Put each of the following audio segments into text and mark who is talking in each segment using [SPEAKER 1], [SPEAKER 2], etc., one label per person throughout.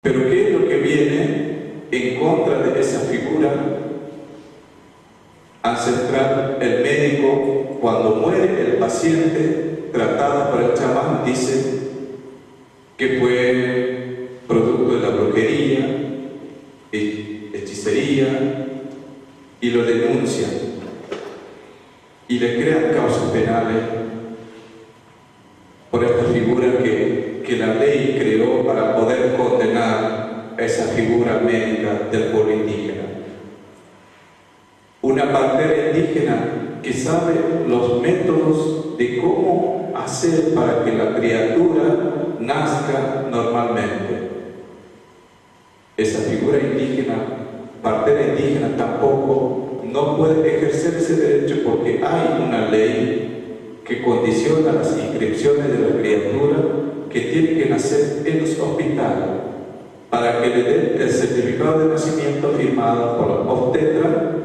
[SPEAKER 1] Pero ¿qué es lo que viene en contra de esa figura ancestral? El médico, cuando muere el paciente tratado por el chamán, dice que fue producto de la brujería, hechicería, y lo denuncian y le crean causas penales por esta figura que la ley creó para poder condenar a esa figura médica del pueblo indígena. Una partera indígena que sabe los métodos de cómo hacer para que la criatura nazca normalmente. Esa figura indígena, partera indígena, tampoco no puede ejercer ese derecho porque hay una ley que condiciona las inscripciones de la criatura que tiene que nacer en los hospitales para que le den el certificado de nacimiento firmado por la obstetra,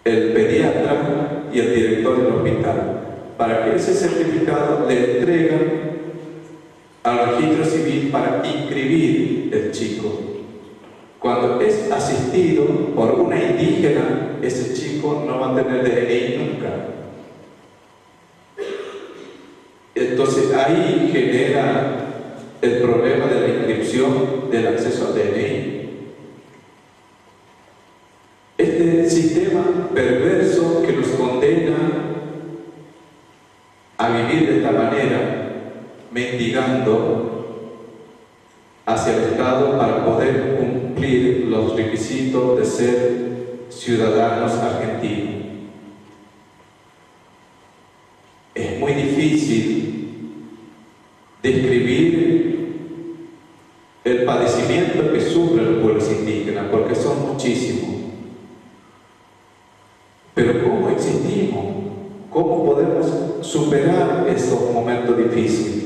[SPEAKER 1] el pediatra y el director del hospital, para que ese certificado le entregan al registro civil para inscribir el chico. Cuando es asistido por una indígena, ese chico no va a tener DNI nunca. Entonces ahí genera el problema de la inscripción del acceso al DNI. Este sistema perverso que nos condena a vivir de esta manera, mendigando hacia el Estado para poder cumplir los requisitos de ser ciudadanos argentinos. Es muy difícil describir el padecimiento que sufren los pueblos indígenas, porque son muchísimos. Pero ¿cómo existimos? ¿Cómo podemos superar esos momentos difíciles?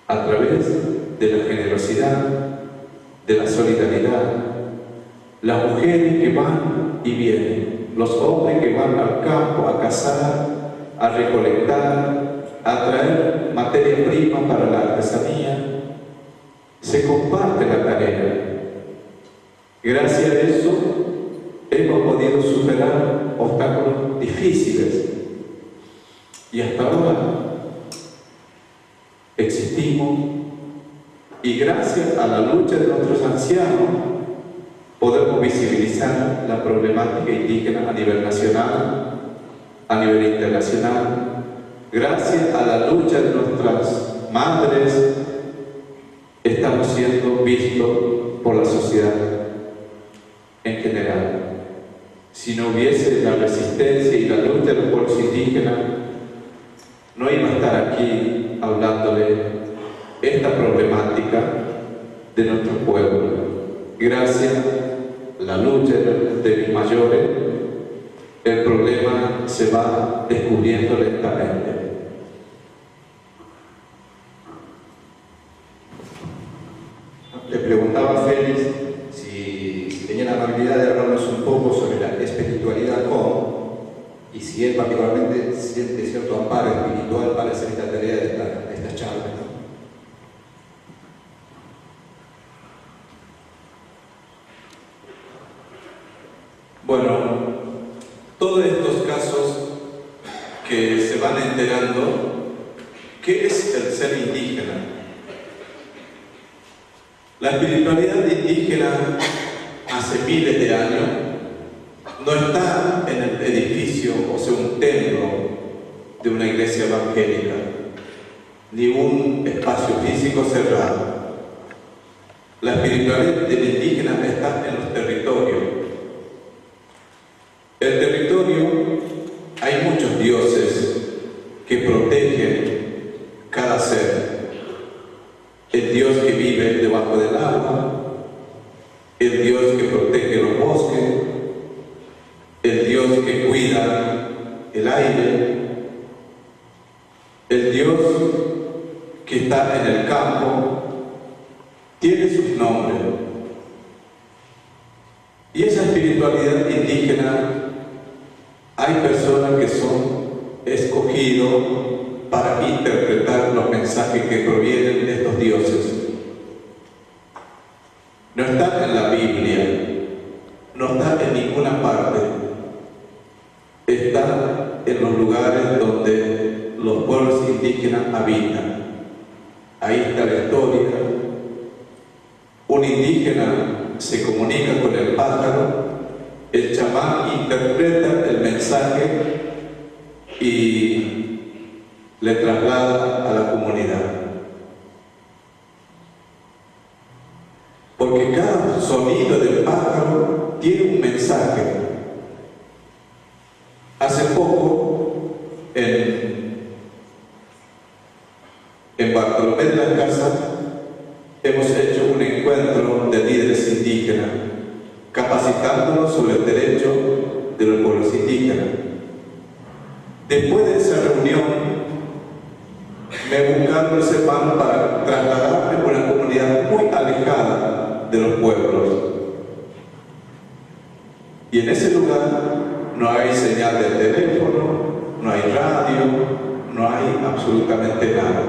[SPEAKER 1] A través de la generosidad, de la solidaridad. Las mujeres que van y vienen, los hombres que van al campo a cazar, a recolectar, a traer materia prima para la artesanía, se comparte la tarea. Gracias a eso hemos podido superar obstáculos difíciles y hasta ahora existimos, y gracias a la lucha de nuestros ancianos podemos visibilizar la problemática indígena a nivel nacional, a nivel internacional. Gracias a la lucha de nuestras madres estamos siendo vistos por la sociedad en general. Si no hubiese la resistencia y la lucha de los pueblos indígenas, no iba a estar aquí hablándole esta problemática de nuestro pueblo. Gracias a la lucha de mis mayores, el problema se va descubriendo lentamente.
[SPEAKER 2] Le preguntaba a Félix si tenía la amabilidad de hablarnos un poco sobre la espiritualidad y si él particularmente siente cierto amparo espiritual para hacer esta tarea de esta charla.
[SPEAKER 1] Bueno, todos estos casos que se van enterando, ¿qué es el ser indígena? La espiritualidad indígena hace miles de años no está en el edificio, o sea, un templo de una iglesia evangélica, ni un espacio físico cerrado. La espiritualidad del indígena está en los territorios. El territorio, hay muchos dioses que protegen cada ser. El Dios que vive debajo del agua, el Dios que protege los bosques, el Dios que cuida el aire, el Dios que está en el campo, tiene sus nombres. Y esa espiritualidad indígena, hay personas que son escogidos para interpretar los mensajes que provienen de estos dioses. no está en la Biblia, no está en ninguna parte, está en los lugares donde los pueblos indígenas habitan. Ahí está la historia. Un indígena se comunica con el pájaro, el chamán interpreta el mensaje y le traslada a la comunidad. Porque cada sonido del pájaro tiene un mensaje. Hace poco, en Bartolomé de las Casas, hemos hecho un encuentro de líderes indígenas, capacitándonos sobre el derecho de los pueblos indígenas. Después de esa reunión, me buscaron los hermanos para trasladarme a una comunidad muy alejada de los pueblos. Y en ese lugar no hay señal de teléfono, no hay radio, no hay absolutamente nada.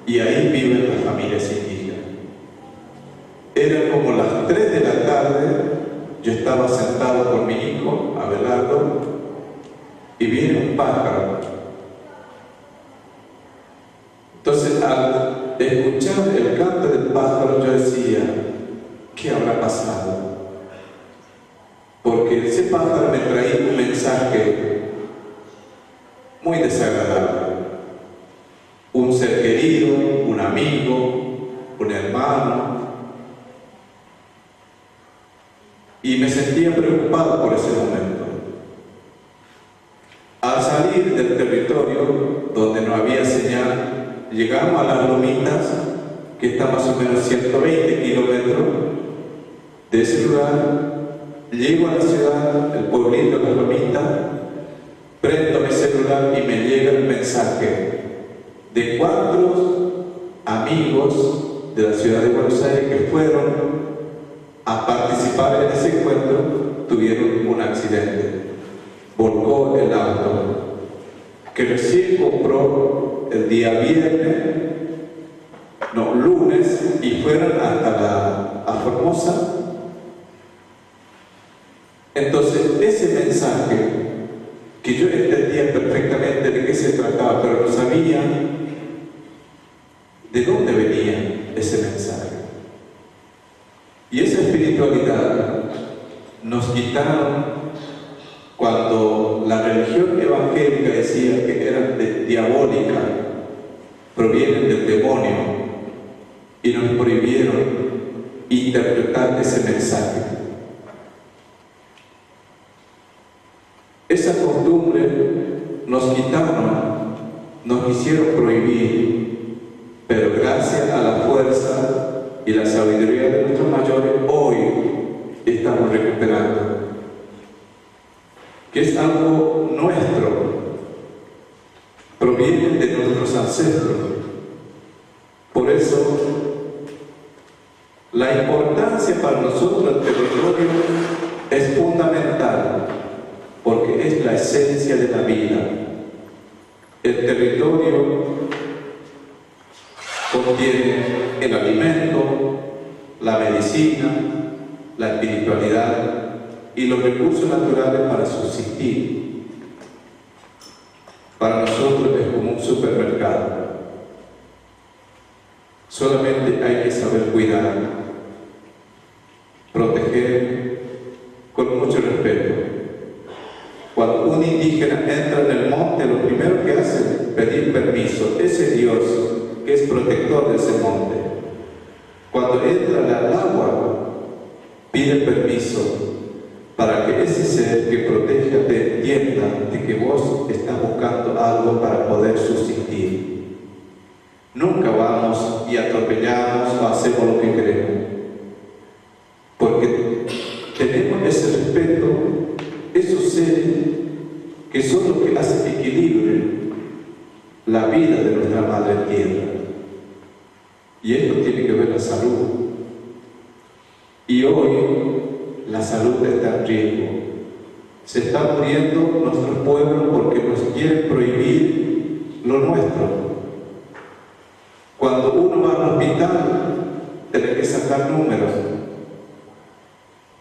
[SPEAKER 1] Y ahí viven las familias indígenas. Eran como las 3 de la tarde, yo estaba sentado con mi hijo, Abelardo, y viene un pájaro. Entonces, al escuchar el canto del pájaro, yo decía, ¿qué habrá pasado? Porque ese pájaro me traía un mensaje muy desagradable. Un ser querido, un amigo, un hermano. Y me sentía preocupado por ese momento. Al salir del territorio donde no había señal, llegamos a las Lomitas, que está más o menos 120 kilómetros de ese lugar. Llego a la ciudad, el pueblito de las Lomitas, prendo mi celular y me llega el mensaje de 4 amigos de la ciudad de Buenos Aires que fueron a participar en ese encuentro, tuvieron un accidente. Volcó el auto que recién compró el día lunes, y fueron hasta a Formosa. Entonces, ese mensaje, que yo entendía perfectamente de qué se trataba, pero no sabía de dónde venía ese mensaje. Y esa espiritualidad nos quitaron cuando la religión evangélica decía que era diabólica, provienen del demonio, y nos prohibieron interpretar ese mensaje. Esa costumbre nos quitaron, nos quisieron prohibir, pero gracias a la fuerza y la sabiduría de nuestros mayores, hoy estamos recuperando. Que es algo nuestro, proviene de nuestros ancestros. Por eso, la importancia para nosotros del territorio es fundamental, porque es la esencia de la vida. El territorio contiene el alimento, la medicina, la espiritualidad y los recursos naturales para subsistir. Para nosotros es como un supermercado. Solamente hay que saber cuidar, proteger con mucho respeto. Cuando un indígena entra en el monte, lo primero que hace es pedir permiso. Ese Dios que es protector de ese monte, cuando entra al agua, pide permiso para que ese ser que protege te entienda de que vos estás buscando algo para poder subsistir. Nunca vamos y atropellamos o hacemos lo que queremos, porque tenemos ese respeto, esos seres que son los que hacen equilibrio la vida de nuestra madre tierra. Y esto tiene que ver la salud. Y hoy la salud está en riesgo. Se están muriendo nuestros pueblos porque nos quieren prohibir lo nuestro. Cuando uno va al hospital, tiene que sacar memorizar números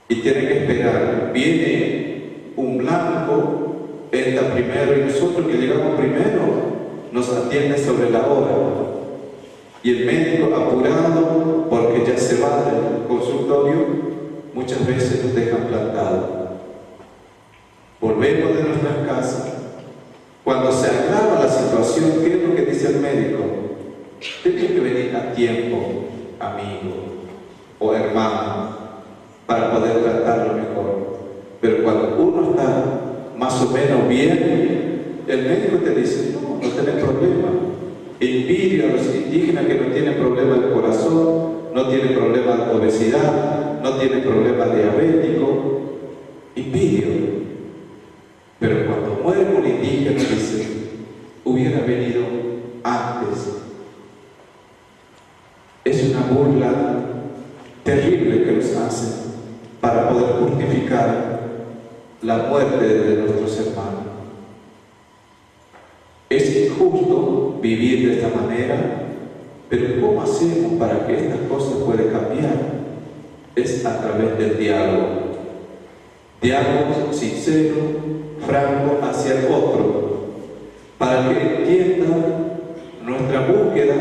[SPEAKER 1] y tiene que esperar. Viene un blanco, entra primero y nosotros que llegamos primero nos atiende sobre la hora. Y el médico, apurado porque ya se va del consultorio, muchas veces nos dejan plantados. Volvemos de nuestras casas. Cuando se agrava la situación, ¿qué es lo que dice el médico? Tiene que venir a tiempo, amigo o hermano, para poder tratarlo mejor. Pero cuando uno está más o menos bien, el médico te dice, no tenés problema. Envidia a los indígenas que no tienen problema del corazón, no tienen problema de obesidad, no tienen problema diabético. Envidia. Pero cuando muere un indígena, dice, hubiera venido antes. Es una burla terrible que nos hacen para poder justificar la muerte de nuestros hermanos. Es injusto vivir de esta manera, pero ¿cómo hacemos para que estas cosas puedan cambiar? Es a través del diálogo. Diálogo sincero, franco hacia el otro, para que entienda nuestra búsqueda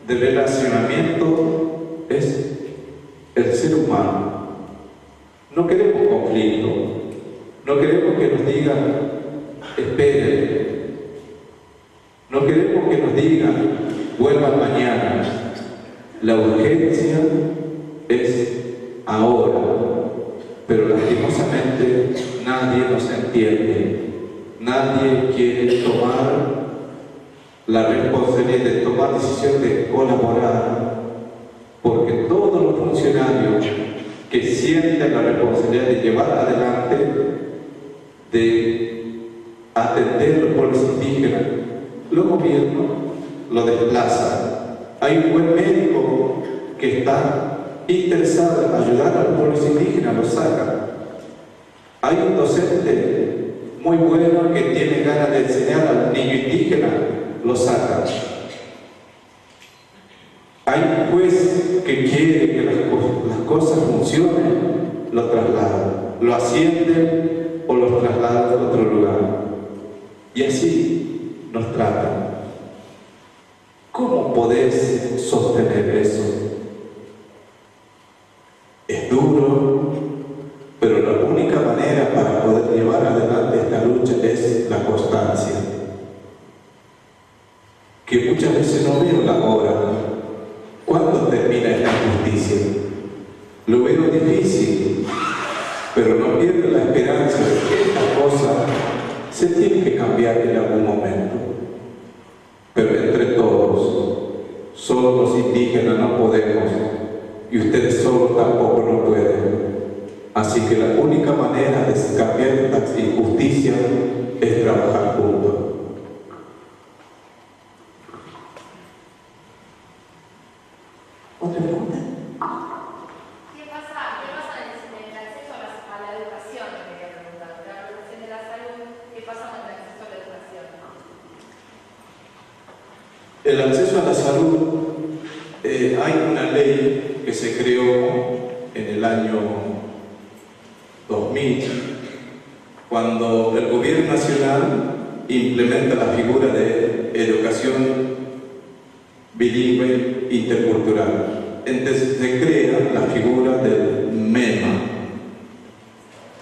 [SPEAKER 1] de relacionamiento es el ser humano. No queremos conflicto, no queremos que nos digan esperen, no queremos que nos digan vuelvan mañana. La urgencia es ahora, pero lastimosamente nadie nos entiende, nadie quiere tomar la responsabilidad de tomar decisión de colaborar, porque todos los funcionarios que sienten la responsabilidad de llevar adelante, de atender los pueblos indígenas, los gobiernos lo desplazan. Hay un buen médico que está interesado en ayudar a los pueblos indígenas, lo sacan. Hay un docente muy bueno que tiene ganas de enseñar al niño indígena, lo sacan. Hay un juez que quiere que las cosas funcionen, lo trasladan, lo ascienden o lo trasladan a otro lugar. Y así nos tratan. ¿Cómo podés sostener eso? Es duro, pero la única manera para poder llevar adelante esta lucha es la constancia. Que muchas veces no veo la hora. ¿Cuándo termina esta justicia? Lo veo difícil, pero no pierdo la esperanza de que esta cosa se tiene que cambiar en algún momento. Pero entre todos, solo los indígenas no podemos, y ustedes solos tampoco no pueden. Así que la única manera de cambiar estas injusticias es trabajar juntos.
[SPEAKER 3] ¿Otra pregunta?
[SPEAKER 4] ¿Qué pasa en el acceso a la educación? Me quería preguntar. La educación de la salud, ¿qué pasa con el acceso a la educación?
[SPEAKER 1] El acceso a la salud, hay una ley que se creó en el año 2000, cuando el gobierno nacional implementa la figura de educación bilingüe intercultural. Entonces se crea la figura del MEMA,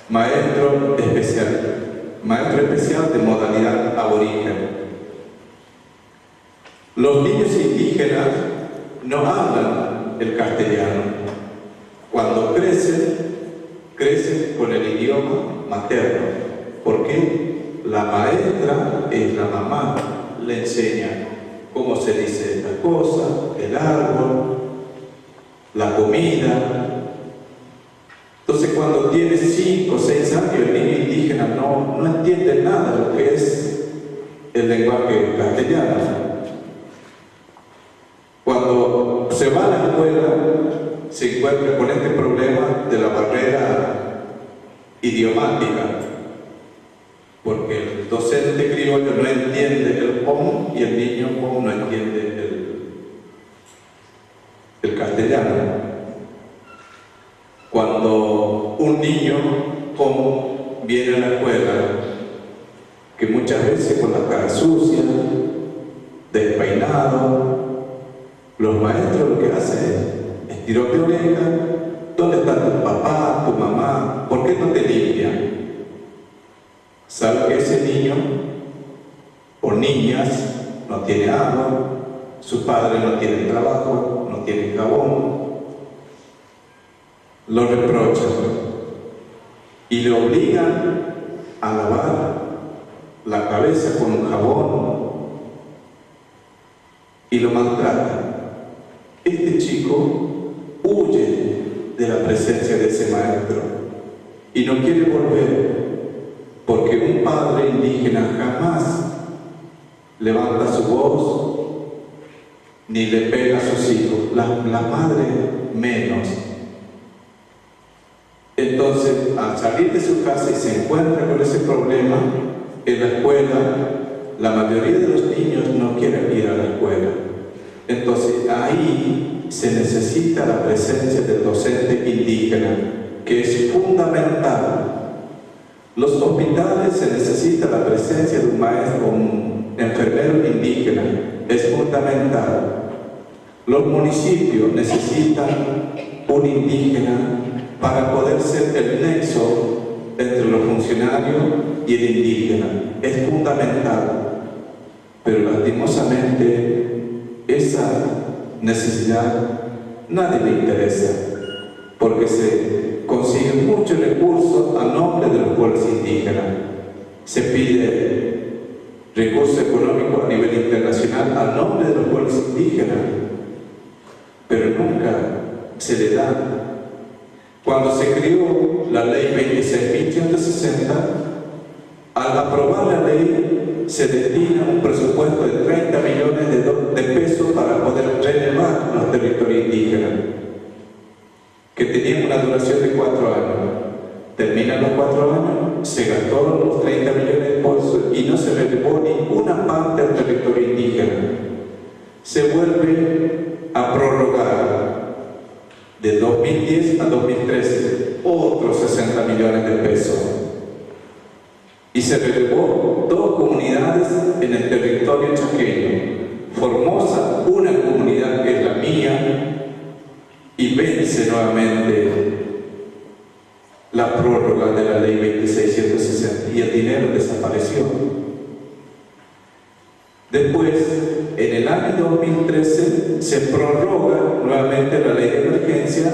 [SPEAKER 1] maestro especial de modalidad aborigen. Los niños indígenas no hablan el castellano. Cuando crecen con el idioma materno. ¿Por qué? La maestra es la mamá, le enseña cómo se dice esta cosa, el árbol, la comida. Entonces cuando tiene 5 o 6 años el niño indígena no entiende nada de lo que es el lenguaje castellano. Cuando se va a la escuela se encuentra con este problema de la barrera idiomática, porque el docente criollo no entiende el POM y el niño POM no entiende el castellano. Cuando un niño viene a la escuela, que muchas veces con la cara sucia, despeinado, los maestros lo que hacen es tirón de oreja. ¿Dónde está tu papá, tu mamá? ¿Por qué no te limpian? ¿Sabe que ese niño o niñas no tiene agua, su padre no tiene trabajo, no tiene jabón? Lo reprochan y le obligan a lavar la cabeza con un jabón y lo maltratan. Este chico huye de la presencia de ese maestro y no quiere volver, porque un padre indígena jamás levanta su voz ni le pega a sus hijos, la madre menos. Entonces, al salir de su casa y se encuentra con ese problema, en la escuela, la mayoría de los niños no quieren ir a la escuela. Entonces, ahí se necesita la presencia del docente indígena, que es fundamental. Los hospitales se necesita la presencia de un maestro, un enfermero indígena, es fundamental. Los municipios necesitan un indígena para poder ser el nexo entre los funcionarios y el indígena. Es fundamental. Pero lastimosamente, esa necesidad nadie le interesa, porque se consiguen muchos recursos a nombre de los pueblos indígenas. Se pide recursos económicos a nivel internacional a nombre de los pueblos indígenas, pero nunca se le da. Cuando se creó la ley 26.160, al aprobar la ley se destina un presupuesto de 30 millones de pesos para poder renovar los territorios indígenas, que tenían una duración de 4 años. Terminan los 4 años, se gastaron los 30 millones de pesos y no se renovó ninguna parte del territorio indígena. Se vuelve a prorrogar de 2010 a 2013 otros 60 millones de pesos. Y se relevó 2 comunidades en el territorio chaqueño. Formosa, una comunidad que es la mía, y vence nuevamente la prórroga de la ley 26.160 y el dinero desapareció. Después, en el año 2013, se prorroga nuevamente la ley de emergencia